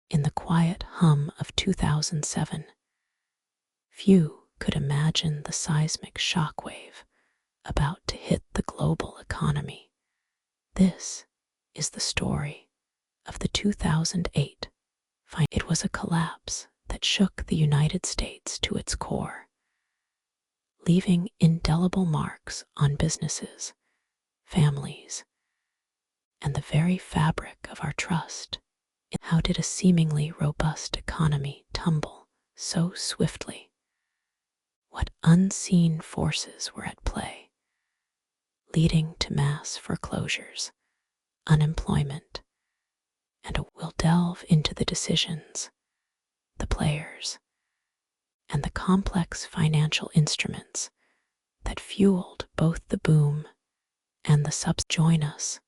in the quiet hum of 2007. Few could imagine the seismic shockwave about to hit the global economy. This is the story of the 2008. It was a collapse that shook the United States to its core, leaving indelible marks on businesses, families, and the very fabric of our trust. How did a seemingly robust economy tumble so swiftly? What unseen forces were at play, leading to mass foreclosures, unemployment, and we'll delve into the decisions, the players, and the complex financial instruments that fueled both the boom and the subs. Join us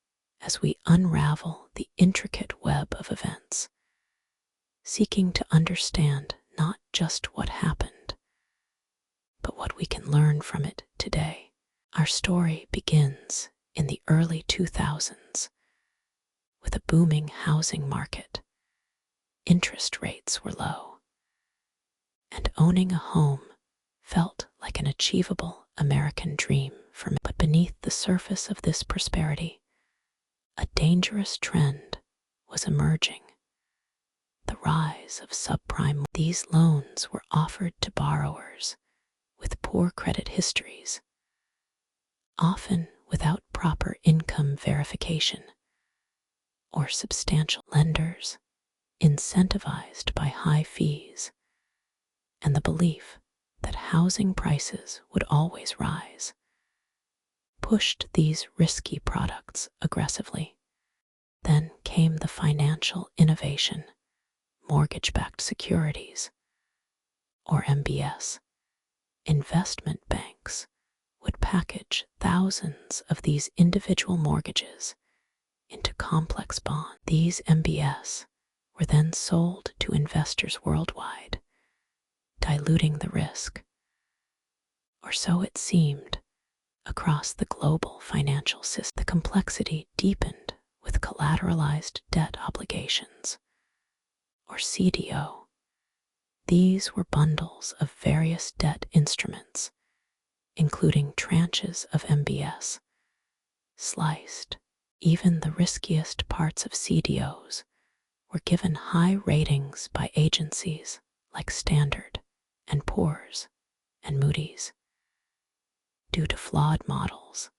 as we unravel the intricate web of events, seeking to understand not just what happened, but what we can learn from it today. Our story begins in the early 2000s with a booming housing market. Interest rates were low, and owning a home felt like an achievable American dream for me. But beneath the surface of this prosperity, a dangerous trend was emerging: the rise of subprime. These loans were offered to borrowers with poor credit histories, often without proper income verification or substantial. Lenders, incentivized by high fees and the belief that housing prices would always rise, pushed these risky products aggressively. Then came the financial innovation: mortgage-backed securities, or MBS. Investment banks would package thousands of these individual mortgages into complex bonds. These MBS were then sold to investors worldwide, diluting the risk, or so it seemed, across the global financial system. The complexity deepened with collateralized debt obligations, or CDO. These were bundles of various debt instruments, including tranches of MBS, sliced. Even the riskiest parts of CDOs were given high ratings by agencies like Standard and Poor's and Moody's. Due to flawed models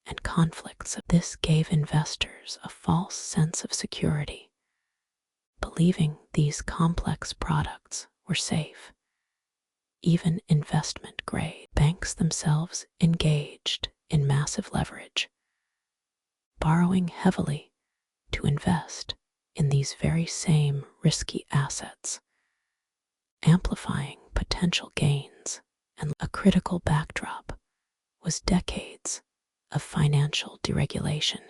and conflicts, this gave investors a false sense of security, believing these complex products were safe. Even investment grade banks themselves engaged in massive leverage, borrowing heavily to invest in these very same risky assets, amplifying potential gains. And a critical backdrop was decades of financial deregulation,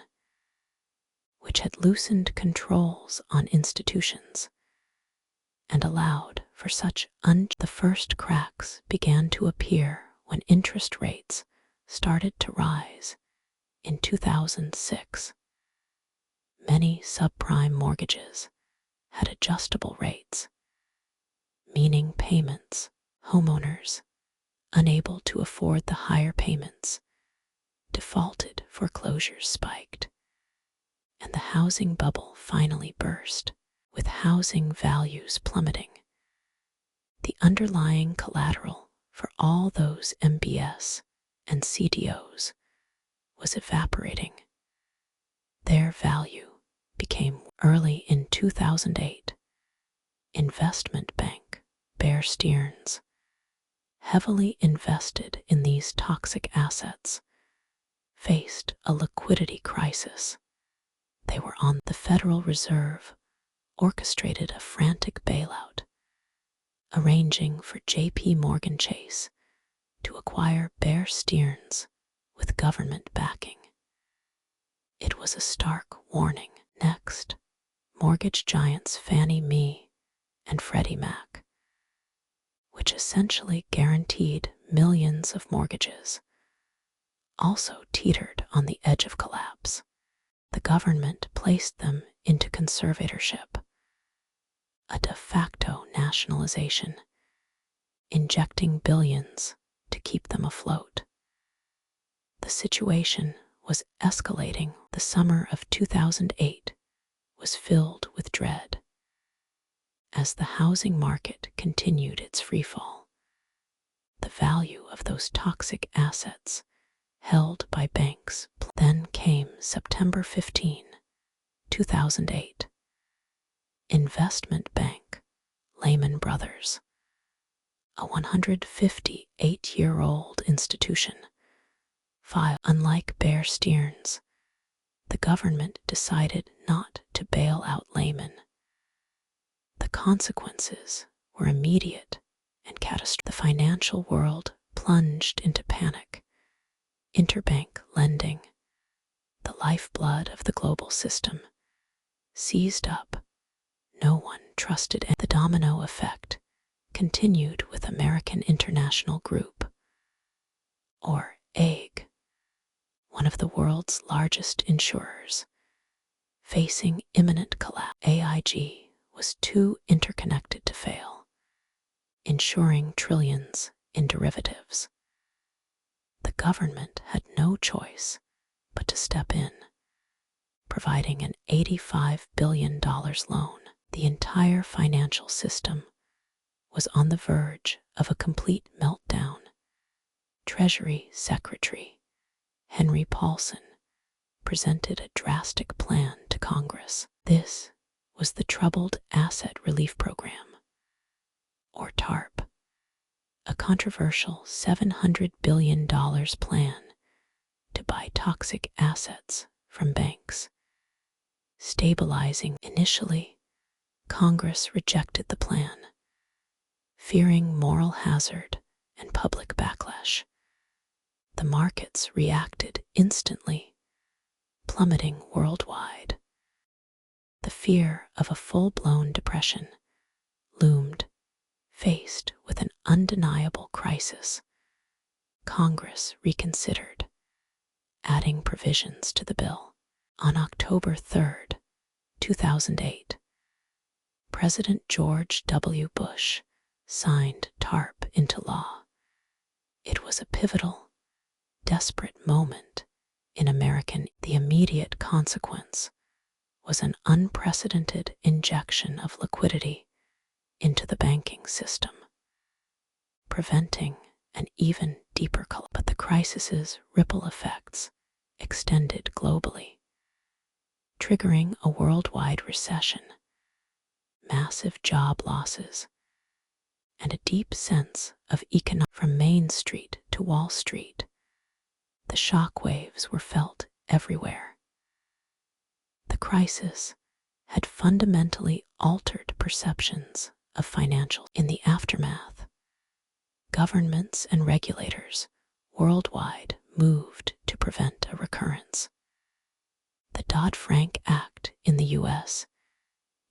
which had loosened controls on institutions and allowed for such the first cracks began to appear when interest rates started to rise in 2006. Many subprime mortgages had adjustable rates, meaning homeowners unable to afford the higher payments defaulted, foreclosures spiked, and the housing bubble finally burst, with housing values plummeting. The underlying collateral for all those MBS and CDOs was evaporating. Their value became early in 2008. Investment bank Bear Stearns, heavily invested in these toxic assets, faced a liquidity crisis. They were on the Federal Reserve, orchestrated a frantic bailout, arranging for JP Morgan Chase to acquire Bear Stearns with government backing. It was a stark warning. Next, mortgage giants Fannie Mae and Freddie Mac, which essentially guaranteed millions of mortgages, also teetered on the edge of collapse. The government placed them into conservatorship, a de facto nationalization, injecting billions to keep them afloat. The situation was escalating. The summer of 2008 was filled with dread. As the housing market continued its freefall, the value of those toxic assets held by banks. Then came September 15, 2008. Investment bank Lehman Brothers, a 158-year-old institution, filed. Unlike Bear Stearns, the government decided not to bail out Lehman. The consequences were immediate and catastrophic. The financial world plunged into panic. Interbank lending, the lifeblood of the global system, seized up. No one trusted, and the domino effect continued with American International Group, or AIG, one of the world's largest insurers, facing imminent collapse. AIG was too interconnected to fail, insuring trillions in derivatives. The government had no choice but to step in, providing an $85 billion loan. The entire financial system was on the verge of a complete meltdown. Treasury Secretary Henry Paulson presented a drastic plan to Congress. This was the Troubled Asset Relief Program, or TARP, a controversial $700 billion plan to buy toxic assets from banks, stabilizing. Initially, Congress rejected the plan, fearing moral hazard and public backlash. The markets reacted instantly, plummeting worldwide. The fear of a full-blown depression loomed. Faced with an undeniable crisis, Congress reconsidered, adding provisions to the bill. On October 3, 2008, President George W. Bush signed TARP into law. It was a pivotal, desperate moment in American. The immediate consequence was an unprecedented injection of liquidity into the banking system, preventing an even deeper collapse. But the crisis's ripple effects extended globally, triggering a worldwide recession, massive job losses, and a deep sense of economic. From Main Street to Wall Street, the shockwaves were felt everywhere. The crisis had fundamentally altered perceptions of financial. In the aftermath, governments and regulators worldwide moved to prevent a recurrence. The Dodd-Frank Act in the U.S.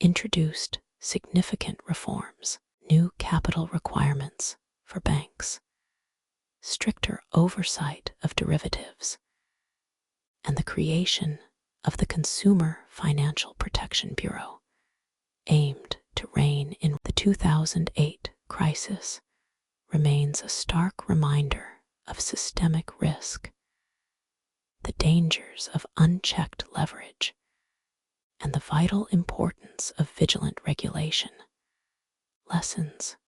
introduced significant reforms, new capital requirements for banks, stricter oversight of derivatives, and the creation of the Consumer Financial Protection Bureau, aimed to rein in. The 2008 crisis remains a stark reminder of systemic risk, the dangers of unchecked leverage, and the vital importance of vigilant regulation. Lessons